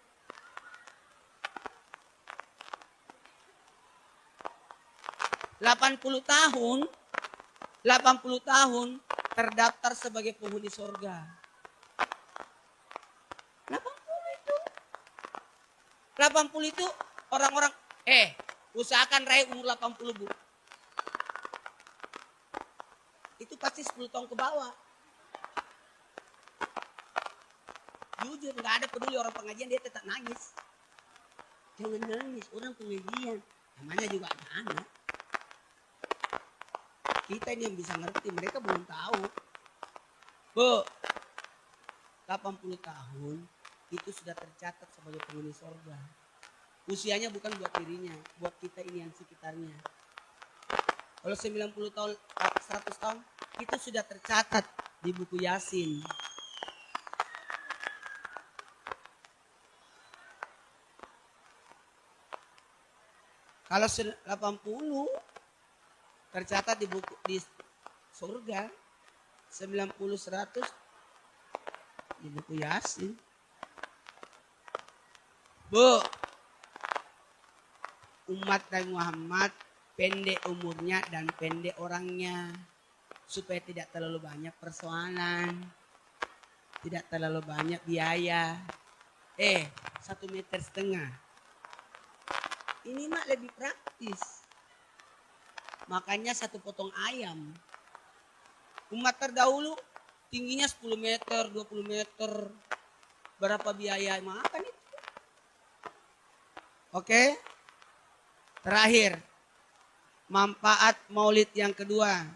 Delapan puluh tahun terdaftar sebagai penghuni sorga. 80 itu orang-orang usahakan raih umur 80 Bu. Itu pasti 10 tahun ke bawah. Jujur nggak ada peduli orang pengajian, dia tetap nangis. Jangan nangis, orang pengajian. Namanya juga anak. Kita ini yang bisa ngerti, mereka belum tahu. Bu, 80 tahun itu sudah tercatat sebagai penghuni sorga. Usianya bukan buat dirinya, buat kita ini yang sekitarnya. Kalau 90 tahun, 100 tahun, itu sudah tercatat di buku Yasin. Kalau 80 tercatat di buku di surga, 90 100 di buku Yasin. Bu, umat Nabi Muhammad pendek umurnya dan pendek orangnya supaya tidak terlalu banyak persoalan, tidak terlalu banyak biaya. 1,5 meter. Ini mah lebih praktis. Makanya 1 potong ayam. Umat terdahulu tingginya 10 meter, 20 meter. Berapa biaya makan itu? Oke. Terakhir. Manfaat maulid yang kedua.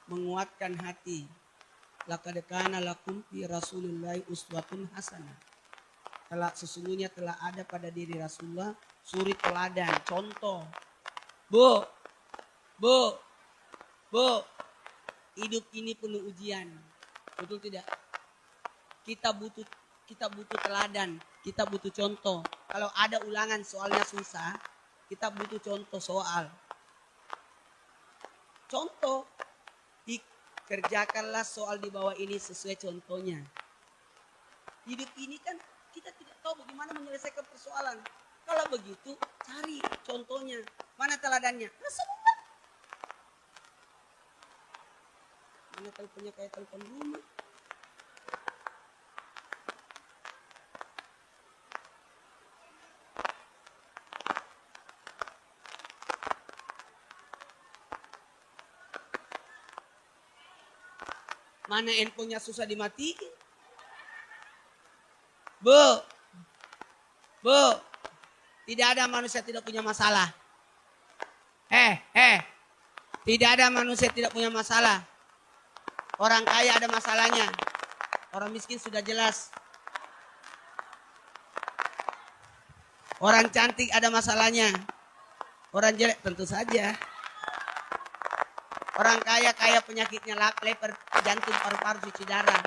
Menguatkan hati. Laqad kana lakum fi Rasulillahi uswatun hasanah. Sesungguhnya telah ada pada diri Rasulullah suri teladan, contoh. Bu, hidup ini penuh ujian. Betul tidak? Kita butuh teladan, kita butuh contoh. Kalau ada ulangan soalnya susah, kita butuh contoh soal. Contoh, kerjakanlah soal di bawah ini sesuai contohnya. Hidup ini kan kita tidak tahu bagaimana menyelesaikan persoalan. Kalau begitu, cari contohnya. Mana teladannya? Rasulullah. Mana teleponnya kayak telepon rumah. Mana handphonenya susah dimatiin. Bu, tidak ada manusia tidak punya masalah. Tidak ada manusia tidak punya masalah. Orang kaya ada masalahnya. Orang miskin sudah jelas. Orang cantik ada masalahnya. Orang jelek tentu saja. Orang kaya penyakitnya leper, jantung, paru-paru, cuci darah.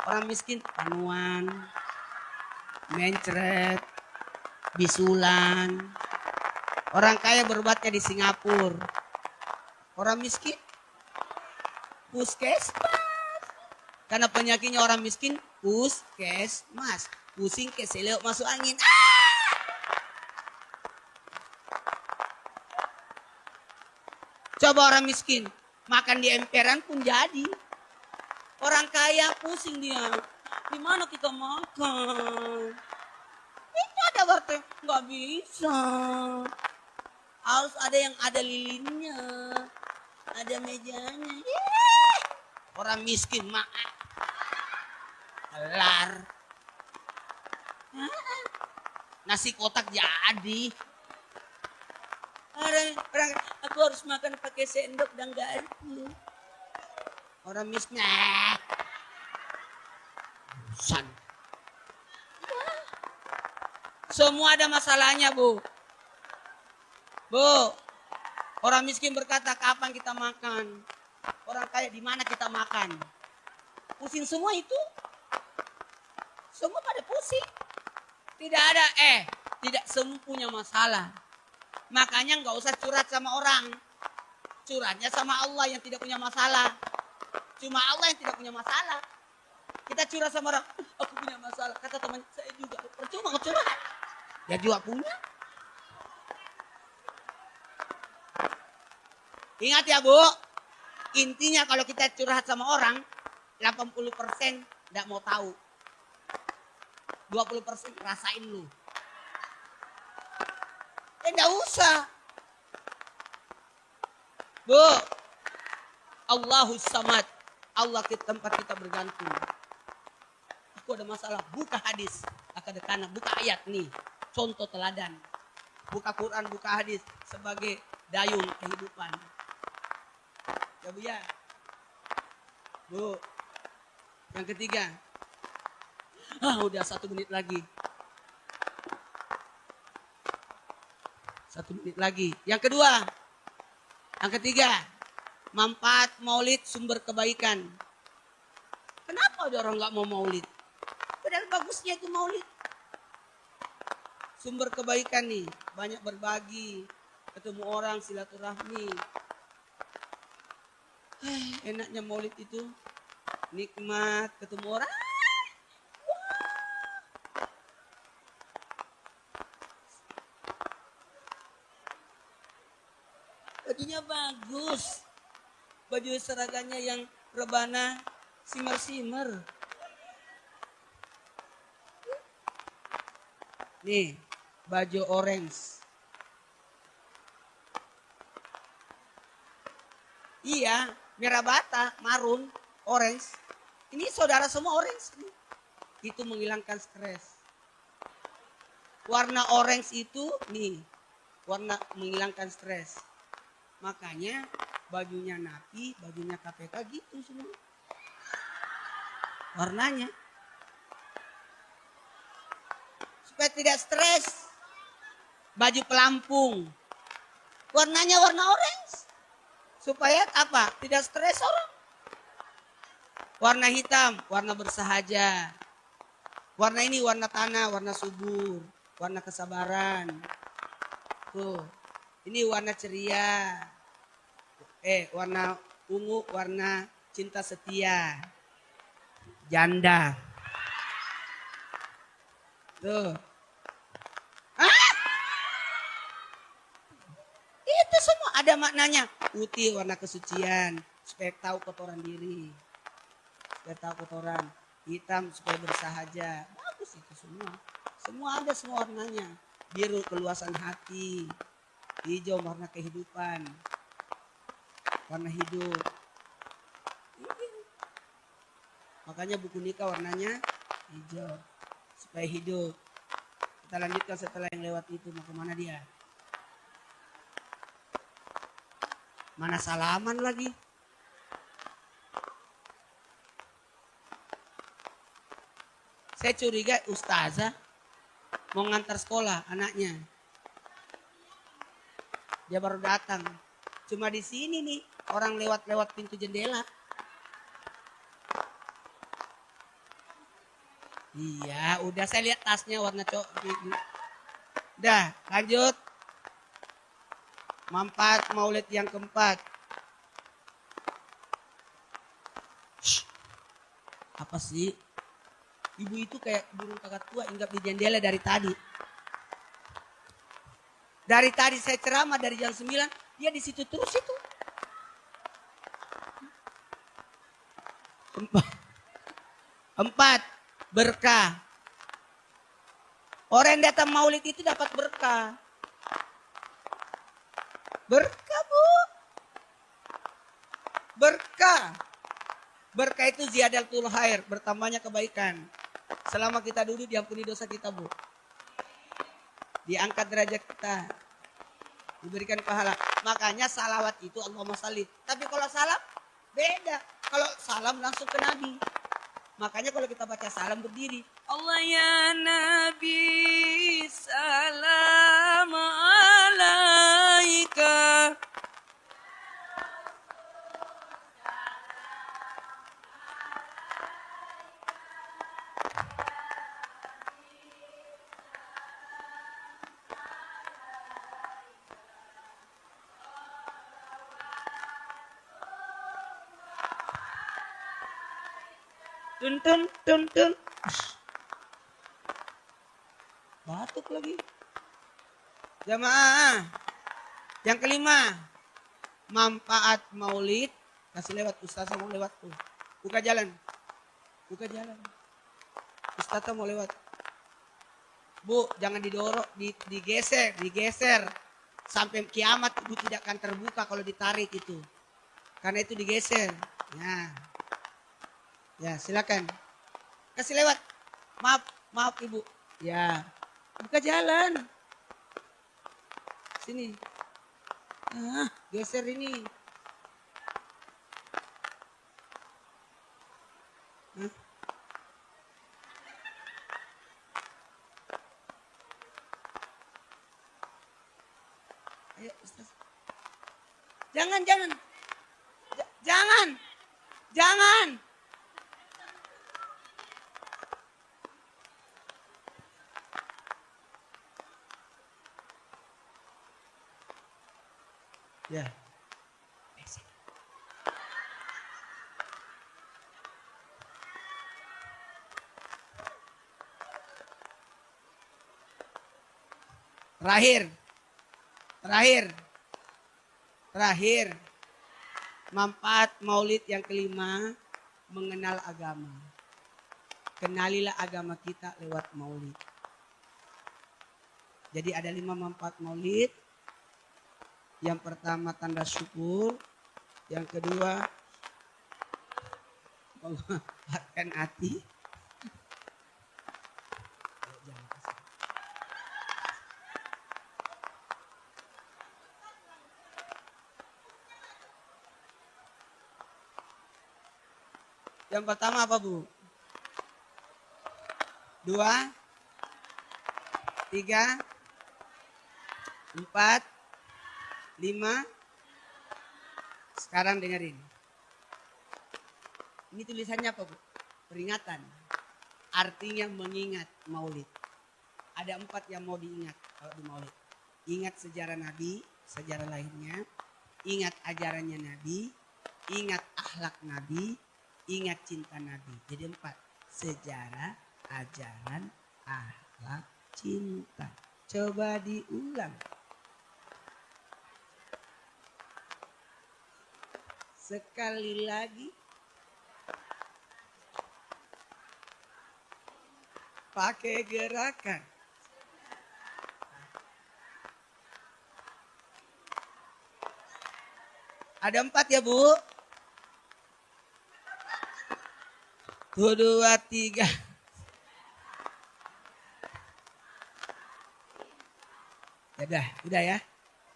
Orang miskin panuan, mencret, bisulan. Orang kaya berobatnya di Singapura. Orang miskin puskesmas. Karena penyakitnya orang miskin puskesmas. Pusing keseleo masuk angin. Coba orang miskin makan di emperan pun jadi. Orang kaya pusing dia. Di mana kita makan? Ini ada warteg, nggak bisa. Harus ada yang ada lilinnya, ada mejanya. Orang miskin makan kelar. Nasi kotak jadi. Orang, aku harus makan pakai sendok dan garpu. Orang miskin. San. Semua ada masalahnya, Bu. Bu, orang miskin berkata, kapan kita makan? Orang kaya, di mana kita makan? Pusing semua itu. Semua pada pusing. Tidak ada, tidak semua punya masalah. Makanya nggak usah curhat sama orang. Curhatnya sama Allah yang tidak punya masalah. Cuma Allah yang tidak punya masalah. Kita curhat sama orang, aku punya masalah. Kata teman saya juga, percuma nggak curhat. Ya juga punya. Ingat ya Bu, intinya kalau kita curhat sama orang, 80% nggak mau tahu. 20% rasain lu. Nggak usah. Bu, Allahus Samad. Allah ke tempat kita bergantung. Aku ada masalah, buka hadis. Akadekana, buka ayat nih. Contoh teladan. Buka Quran, buka hadis. Sebagai dayung kehidupan. Ya Bu ya. Bu, yang ketiga. Udah 1 menit lagi. 1 menit lagi. Yang kedua. Yang ketiga. Manfaat maulid sumber kebaikan. Kenapa ada orang gak mau maulid? Padahal bagusnya itu maulid. Sumber kebaikan nih. Banyak berbagi. Ketemu orang silaturahmi. Enaknya maulid itu. Nikmat ketemu orang. Bajunya bagus. Baju seragamnya yang rebana simer-simer. Nih, baju orange. Iya, merah bata, marun, orange. Ini saudara semua orange. Itu menghilangkan stres. Warna orange itu nih, warna menghilangkan stres. Makanya bajunya Napi, bajunya KPK gitu semua. Warnanya. Supaya tidak stres. Baju pelampung. Warnanya warna orange. Supaya apa? Tidak stres orang. Warna hitam, warna bersahaja. Warna ini warna tanah, warna subur. Warna kesabaran. Tuh. Ini warna ceria. Warna ungu, warna cinta setia. Janda. Tuh. Itu semua ada maknanya. Putih warna kesucian. Supaya tahu kotoran diri. Supaya tahu kotoran. Hitam supaya bersahaja. Bagus itu semua. Semua ada semua warnanya. Biru keluasan hati. Hijau warna kehidupan. Warna hidup. Makanya buku nikah warnanya hijau. Supaya hidup. Kita lanjutkan setelah yang lewat itu. Mau kemana dia? Mana salaman lagi? Saya curiga ustazah mau ngantar sekolah anaknya. Dia baru datang. Cuma di sini nih orang lewat-lewat pintu jendela. Iya, udah saya lihat tasnya warna coklat. Udah, lanjut. Manfaat maulid yang keempat. Shh, apa sih? Ibu itu kayak burung kakak tua hinggap di jendela dari tadi. Dari tadi saya ceramah dari jam 9, dia di situ terus itu. Empat, berkah. Orang yang datang maulid itu dapat berkah. Berkah, Bu. Berkah. Berkah itu ziyadatul khair, bertambahnya kebaikan. Selama kita duduk diampuni dosa kita, Bu. Diangkat derajat kita. Diberikan pahala. Makanya salawat itu Allahumma shalli. Tapi kalau salam beda. Kalau salam langsung ke Nabi. Makanya kalau kita baca salam berdiri. Allah ya Nabi salam alaika. Tun tun tun tun. Batuk lagi. Jamaah. Yang kelima, manfaat maulid. Kasih lewat, Ustaz mau lewat tuh. Buka jalan. Buka jalan. Ustaz mau lewat. Bu, jangan didorong, digeser. Sampai kiamat ibu tidak akan terbuka kalau ditarik itu. Karena itu digeser. Nah. Ya, silakan. Kasih lewat. Maaf Ibu. Ya. Buka jalan. Sini. Geser ini. Ayo, Ustaz. Jangan. Jangan. Ya. Terakhir. Manfaat maulid yang kelima, mengenal agama. Kenalilah agama kita lewat maulid. Jadi ada 5 manfaat maulid. Yang pertama tanda syukur. Yang kedua menguatkan hati. Yang pertama apa, Bu? 2, 3, 4, 5. Sekarang dengerin. Ini tulisannya apa, Bu? Peringatan. Artinya mengingat maulid. Ada 4 yang mau diingat kalau di maulid. Ingat sejarah Nabi, sejarah lahirnya. Ingat ajarannya Nabi. Ingat akhlak Nabi. Ingat cinta Nabi. Jadi 4. Sejarah, ajaran, akhlak, cinta. Coba diulang. Sekali lagi. Pakai gerakan. Ada 4 ya, Bu? 1, 2, 3. Udah ya.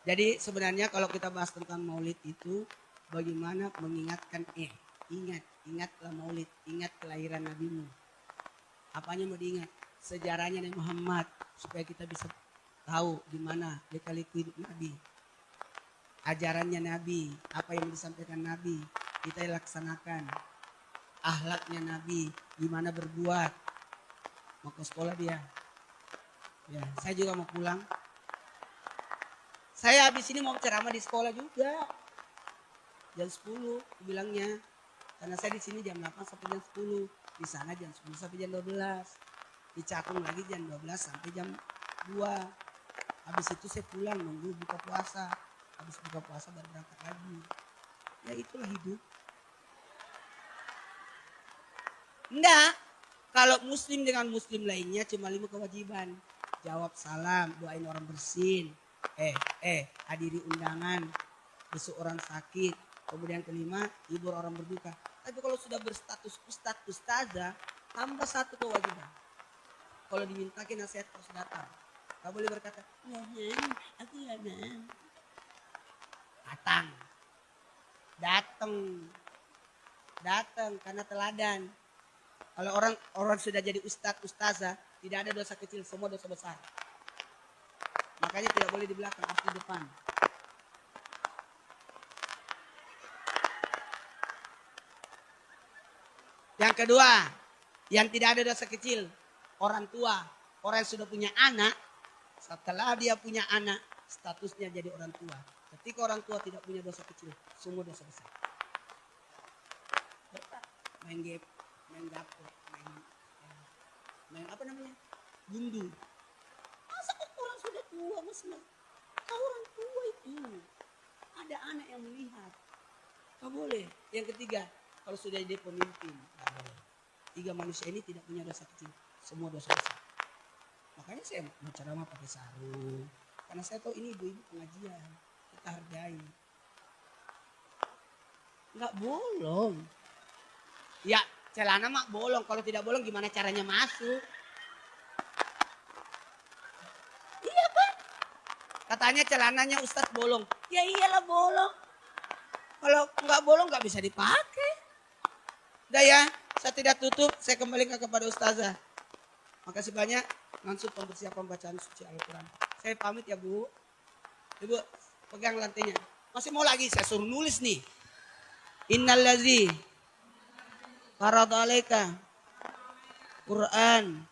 Jadi sebenarnya kalau kita bahas tentang maulid itu bagaimana mengingatkan ingatlah maulid, ingat kelahiran nabimu. Apanya mau diingat? Sejarahnya Nabi Muhammad supaya kita bisa tahu di mana lika-liku hidup Nabi. ajarannya Nabi, apa yang disampaikan Nabi, kita laksanakan. Akhlaknya Nabi, gimana berbuat. Mau ke sekolah dia. Ya, saya juga mau pulang. Saya habis ini mau ceramah di sekolah juga. Jam 10 bilangnya. Karena saya di sini jam 8 sampai jam 10. Di sana jam 10 sampai jam 12. Di Cakung lagi jam 12 sampai jam 2. Habis itu saya pulang nunggu buka puasa. Habis buka puasa baru berangkat lagi. Ya itulah hidup. Enggak. Kalau muslim dengan muslim lainnya cuma 5 kewajiban. Jawab salam, doain orang bersin. Hadiri undangan. Besok orang sakit. Kemudian kelima, hibur orang berduka. Tapi kalau sudah berstatus ustadz, ustazah, tambah 1 kewajiban. Kalau dimintakin nasihat harus datang. Gak boleh berkata, ya aku ya datang karena teladan. Kalau orang sudah jadi ustadz, ustazah, tidak ada dosa kecil, semua dosa besar. Makanya tidak boleh di belakang, harus di depan. Yang kedua, yang tidak ada dosa kecil, orang tua, orang yang sudah punya anak, setelah dia punya anak, statusnya jadi orang tua. Ketika orang tua tidak punya dosa kecil, semua dosa besar. Main game, main dapur, main apa namanya? Gundu. Masa kok orang sudah tua masih orang tua itu. Ada anak yang melihat. Gak boleh. Yang ketiga, kalau sudah jadi pemimpin, gak boleh. 3 manusia ini tidak punya dosa kecil, semua dosa besar. Makanya saya mau ceramah pakai sarung. Karena saya tahu ini ibu-ibu pengajian, kita hargai. Nggak bolong. Ya celana mak bolong, kalau tidak bolong gimana caranya masuk? Iya kan? Katanya celananya Ustadz bolong. Ya iyalah bolong. Kalau nggak bolong nggak bisa dipakai. Udah ya, saya tidak tutup, saya kembalikan kepada Ustazah. Makasih banyak, langsung pembersiapan bacaan suci Al-Quran. Saya pamit ya Bu. Ibu, pegang lantainya. Masih mau lagi, saya suruh nulis nih. Innallazi farada alaika Quran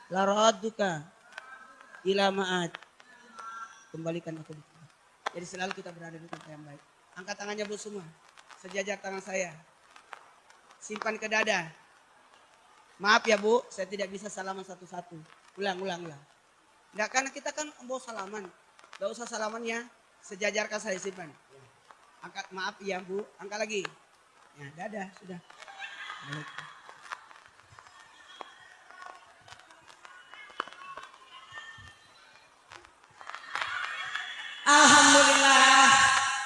laraduka ila ma'ad. Kembalikan aku. Jadi selalu kita berada di tempat yang baik. Angkat tangannya Bu semua. Sejajar tangan saya. Simpan ke dada. Maaf ya Bu, saya tidak bisa salaman satu-satu. Ulang. Enggak, karena kita kan mau salaman. Enggak usah salaman ya. Sejajarkan saya simpan. Angkat, maaf ya Bu. Angkat lagi. Ya, dadah sudah. Baik.